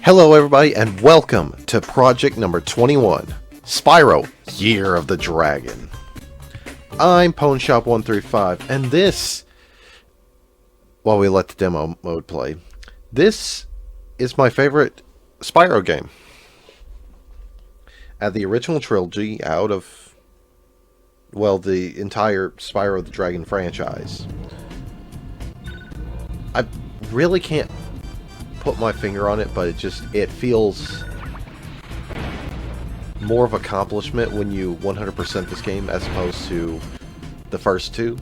Hello everybody and welcome to project number 21, Spyro, Year of the Dragon. I'm PwnShop135 and this, while we let the demo mode play, this is my favorite Spyro game. The original trilogy out of, well, the entire Spyro the Dragon franchise. I really can't put my finger on it, but it feels more of an accomplishment when you 100% this game as opposed to the first two.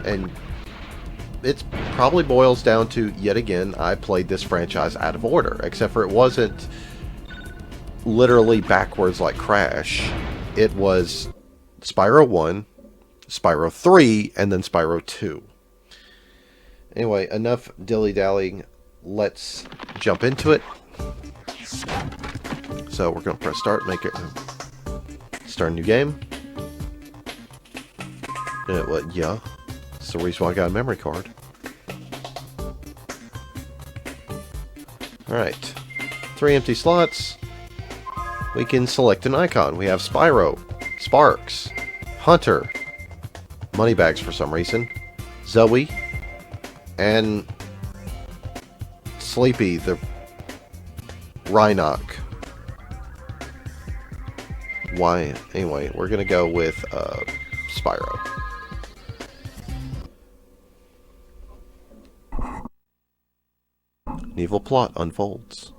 And it probably boils down to, yet again, I played this franchise out of order, except for it wasn't literally backwards like Crash. It was Spyro 1, Spyro 3, and then Spyro 2. Anyway, enough dilly-dallying. Let's jump into it. So we're going to press start, start a new game. Yeah. That's the reason why I got a memory card. Alright. 3 empty slots. We can select an icon. We have Spyro, Sparks, Hunter, Moneybags for some reason, Zoe, and Sleepy, the Rhinoc. Why? Anyway, we're gonna go with Spyro. An evil plot unfolds.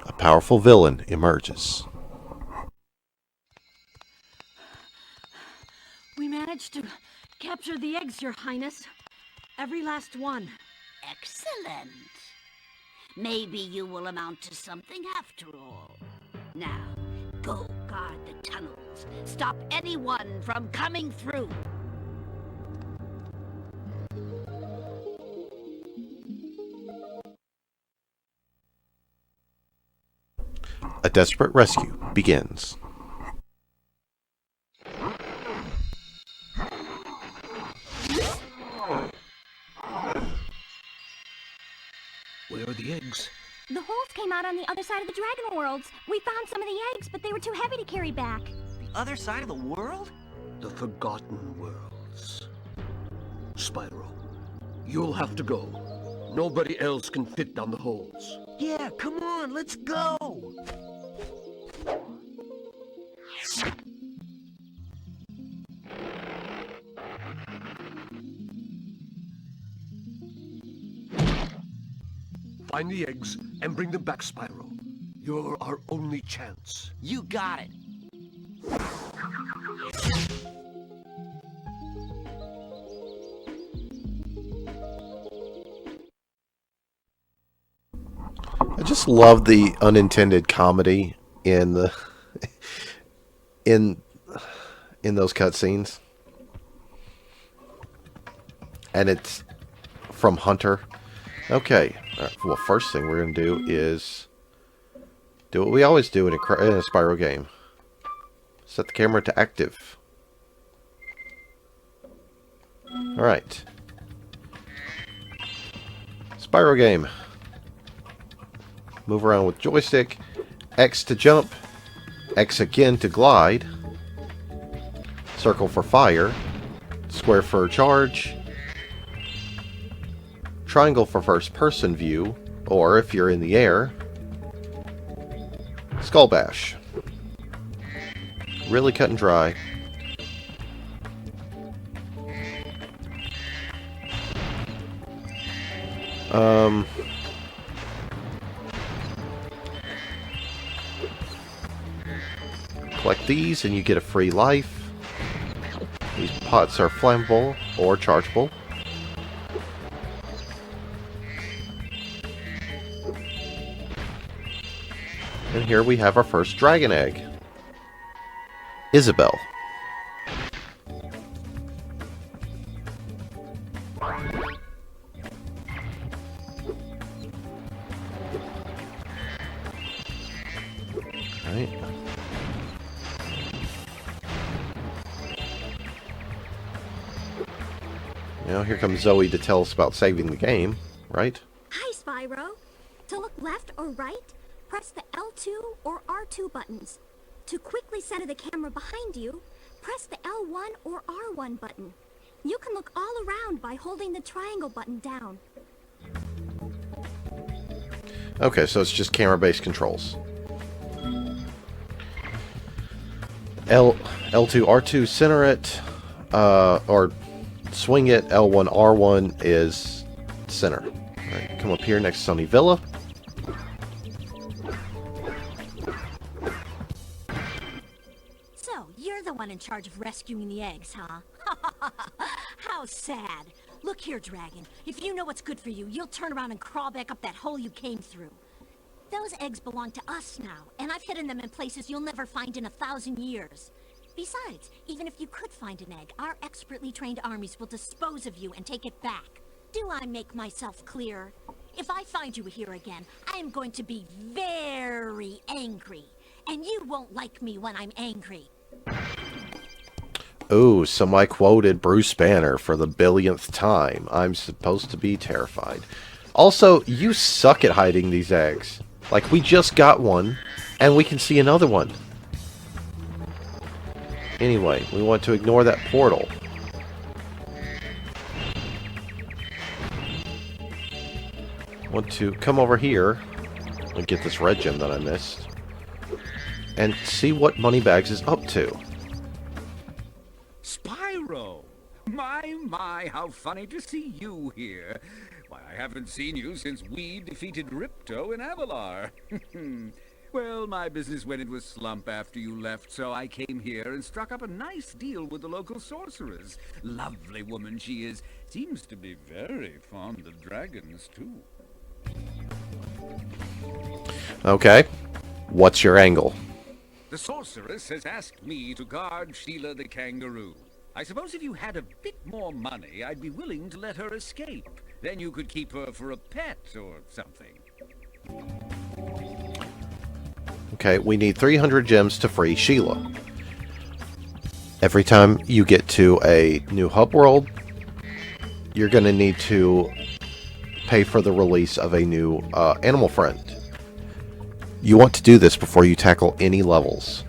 A powerful villain emerges. We managed to capture the eggs, Your Highness. Every last one. Excellent. Maybe you will amount to something after all. Now, go guard the tunnels. Stop anyone from coming through. A desperate rescue begins. Where are the eggs? The holes came out on the other side of the dragon worlds. We found some of the eggs, but they were too heavy to carry back. The other side of the world? The Forgotten Worlds. Spyro, you'll have to go. Nobody else can fit down the holes. Yeah, come on, let's go! Find the eggs and bring them back, Spyro. You're our only chance. You got it. I just love the unintended comedy in the in those cutscenes, and it's from Hunter. Okay, well, first thing we're gonna do is do what we always do in a Spyro game: set the camera to active. All right, Spyro game. Move around with joystick. X to jump, X again to glide, circle for fire, square for charge, triangle for first person view, or if you're in the air, skull bash. Really cut and dry. Collect these and you get a free life. These pots are flammable or chargeable. And here we have our first dragon egg. Isabel. Right. Now here comes Zoe to tell us about saving the game, right? Hi, Spyro. To look left or right, press the L2 or R2 buttons. To quickly center the camera behind you, press the L1 or R1 button. You can look all around by holding the triangle button down. Okay, so it's just camera-based controls. L2, R2, center it, or swing it. L1, R1 is center. All right, come up here next to Sunny Villa. So, you're the one in charge of rescuing the eggs, huh? How sad. Look here, Dragon. If you know what's good for you, you'll turn around and crawl back up that hole you came through. Those eggs belong to us now, and I've hidden them in places you'll never find in 1,000 years. Besides, even if you could find an egg, our expertly trained armies will dispose of you and take it back. Do I make myself clear? If I find you here again, I am going to be very angry. And you won't like me when I'm angry. Oh, somebody quoted Bruce Banner for the billionth time. I'm supposed to be terrified. Also, you suck at hiding these eggs. Like, we just got one, and we can see another one. Anyway, we want to ignore that portal. Want to come over here and get this red gem that I missed. And see what Moneybags is up to. Spyro! My, how funny to see you here. Why, I haven't seen you since we defeated Ripto in Avalar. Well, my business went into a slump after you left, so I came here and struck up a nice deal with the local sorceress. Lovely woman she is. Seems to be very fond of dragons, too. Okay. What's your angle? The sorceress has asked me to guard Sheila the kangaroo. I suppose if you had a bit more money, I'd be willing to let her escape. Then you could keep her for a pet or something. Okay, we need 300 gems to free Sheila. Every time you get to a new hub world, you're going to need to pay for the release of a new animal friend. You want to do this before you tackle any levels.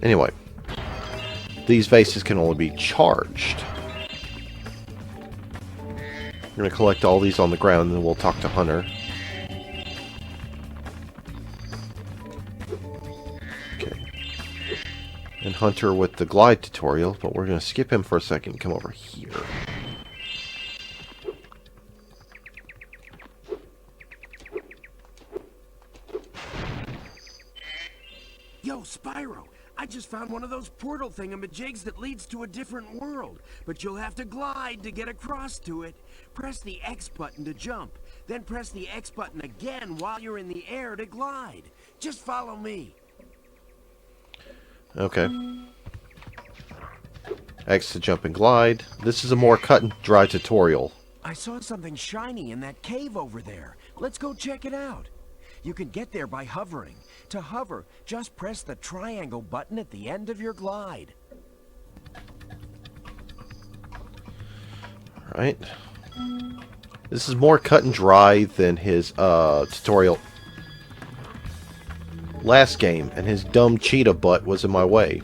Anyway, these vases can only be charged. We're going to collect all these on the ground, and then we'll talk to Hunter. Okay. And Hunter with the glide tutorial, but we're going to skip him for a second and come over here. Yo, Spyro, I just found one of those portal thingamajigs that leads to a different world, but you'll have to glide to get across to it. Press the X button to jump, then press the X button again while you're in the air to glide. Just follow me. Okay. X to jump and glide. This is a more cut and dry tutorial. I saw something shiny in that cave over there. Let's go check it out. You can get there by hovering. To hover, just press the triangle button at the end of your glide. Alright. This is more cut and dry than his tutorial. last game, and his dumb cheetah butt was in my way.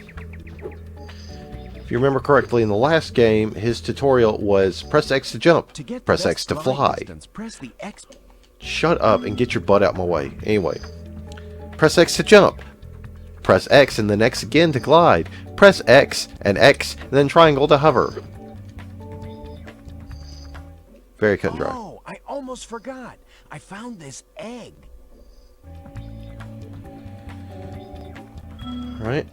If you remember correctly, in the last game, his tutorial was press X to jump, To get the press best X to glide fly. distance, press the X. Shut up and get your butt out my way. Anyway, press X to jump, press X and then X again to glide, press X, and then triangle to hover. Very cut and dry. Oh, I almost forgot. I found this egg. Alright.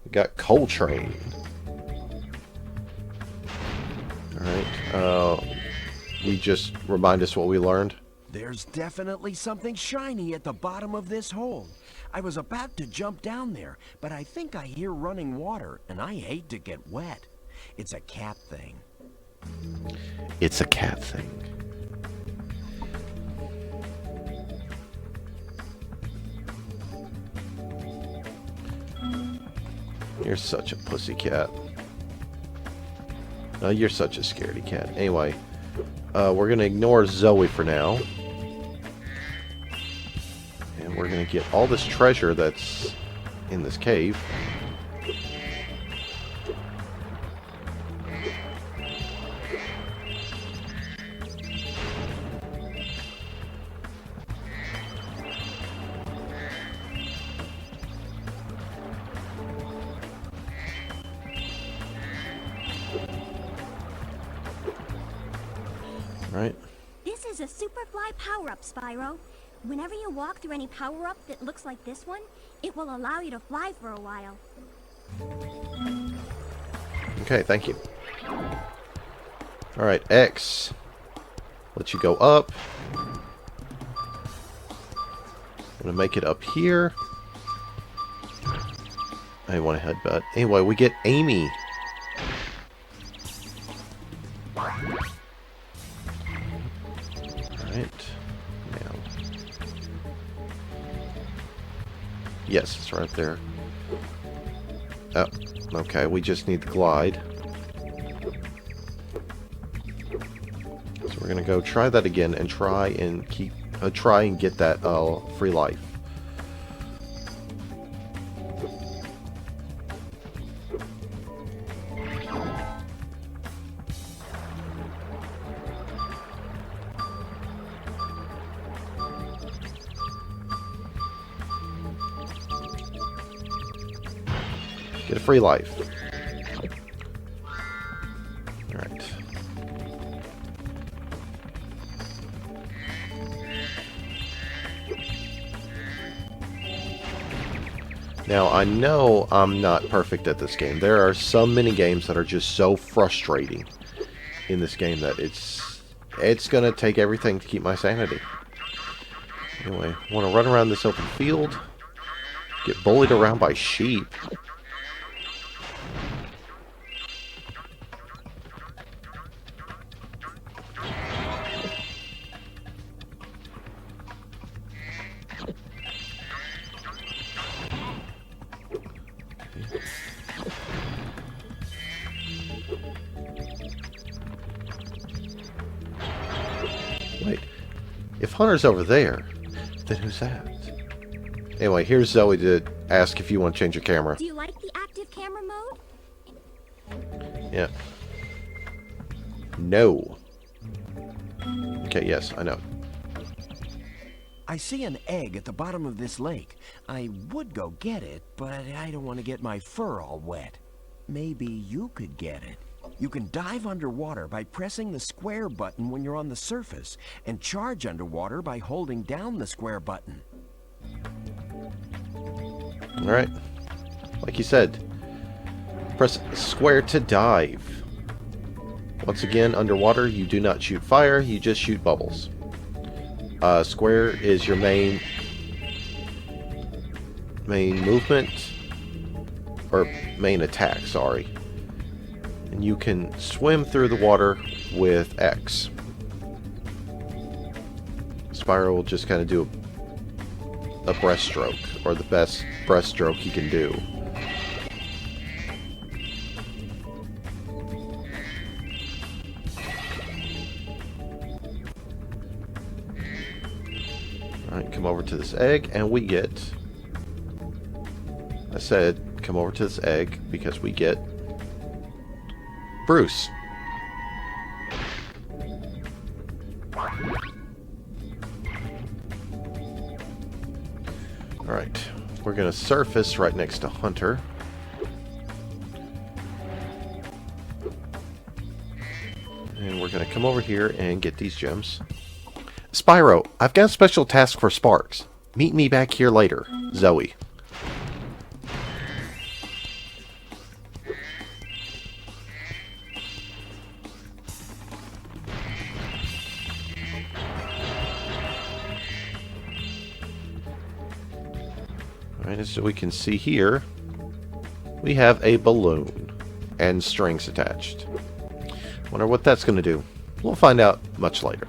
We got Coltrane. Alright. You just remind us what we learned. There's definitely something shiny at the bottom of this hole. I was about to jump down there, but I think I hear running water, and I hate to get wet. It's a cat thing. It's a cat thing. You're such a pussycat. No, you're such a scaredy cat. Anyway, we're going to ignore Zoe for now. And we're going to get all this treasure that's in this cave. Right. This is a Superfly power-up, Spyro. Whenever you walk through any power-up that looks like this one, it will allow you to fly for a while. Okay, thank you. Alright, X. Let you go up. I'm gonna make it up here. I want to headbutt. Anyway, we get Amy. Now. Yes, it's right there. Oh, okay. We just need the glide. So we're gonna go try that again and try and get that free life. Get a free life. Alright. Now, I know I'm not perfect at this game. There are some mini games that are just so frustrating in this game that it's gonna take everything to keep my sanity. Anyway, I want to run around this open field, get bullied around by sheep. Wait, if Hunter's over there, then who's that? Anyway, here's Zoe to ask if you want to change your camera. Do you like the active camera mode? Yeah. No. Okay, yes, I know. I see an egg at the bottom of this lake. I would go get it, but I don't want to get my fur all wet. Maybe you could get it. You can dive underwater by pressing the square button when you're on the surface, and charge underwater by holding down the square button. Alright. Like you said, press square to dive. Once again, underwater, you do not shoot fire, you just shoot bubbles. Square is your main movement, or main attack, sorry. And you can swim through the water with X. Spyro will just kind of do a breaststroke, or the best breaststroke he can do. Alright, come over to this egg, and we get... I said, come over to this egg, because we get... Bruce. Alright, we're going to surface right next to Hunter. And we're going to come over here and get these gems. Spyro, I've got a special task for Sparks. Meet me back here later. Zoe. Alright, as we can see here, we have a balloon and strings attached. Wonder what that's going to do. We'll find out much later.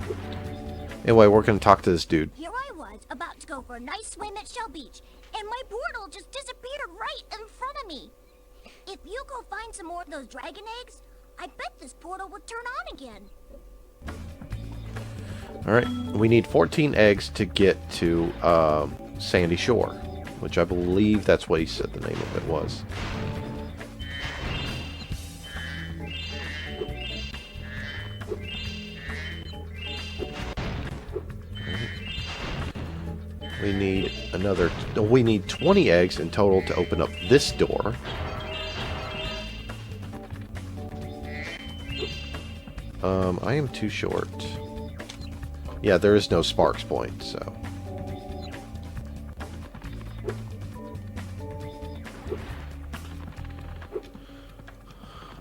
Anyway, we're going to talk to this dude. Here I was, about to go for a nice swim at Shell Beach, and my portal just disappeared right in front of me. If you go find some more of those dragon eggs, I bet this portal would turn on again. Alright, we need 14 eggs to get to Sandy Shore, which I believe that's what he said the name of it was. We need 20 eggs in total to open up this door. I am too short. Yeah, there is no Sparks point, so.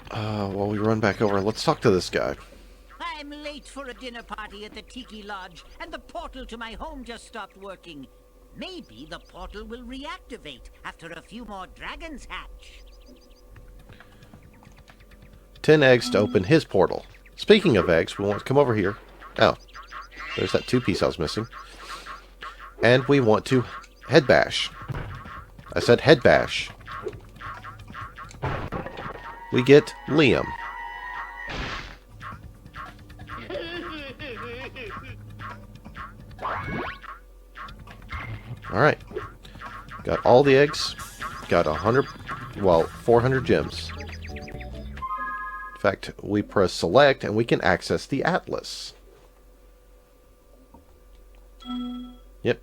While we run back over, let's talk to this guy. I'm late for a dinner party at the Tiki Lodge, and the portal to my home just stopped working. Maybe the portal will reactivate after a few more dragons hatch. 10 eggs to open his portal. Speaking of eggs, we want to come over here. Oh, there's that 2-piece I was missing. And we want to head bash. I said head bash. We get Liam. Alright. Got all the eggs. Got 400 gems. In fact, we press select and we can access the atlas. Yep.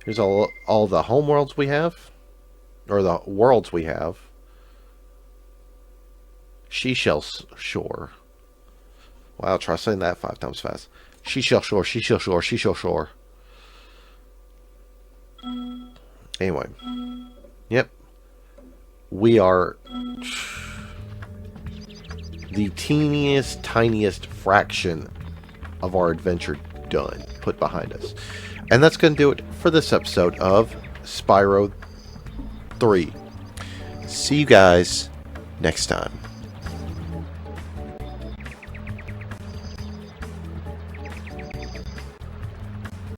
Here's all the homeworlds we have. Or the worlds we have. Seashell Shore. Wow, try saying that 5 times fast. Seashell Shore, Seashell Shore, Seashell Shore. Anyway. Yep. We are the teeniest, tiniest fraction of our adventure done, put behind us. And that's going to do it for this episode of Spyro 3. See you guys next time.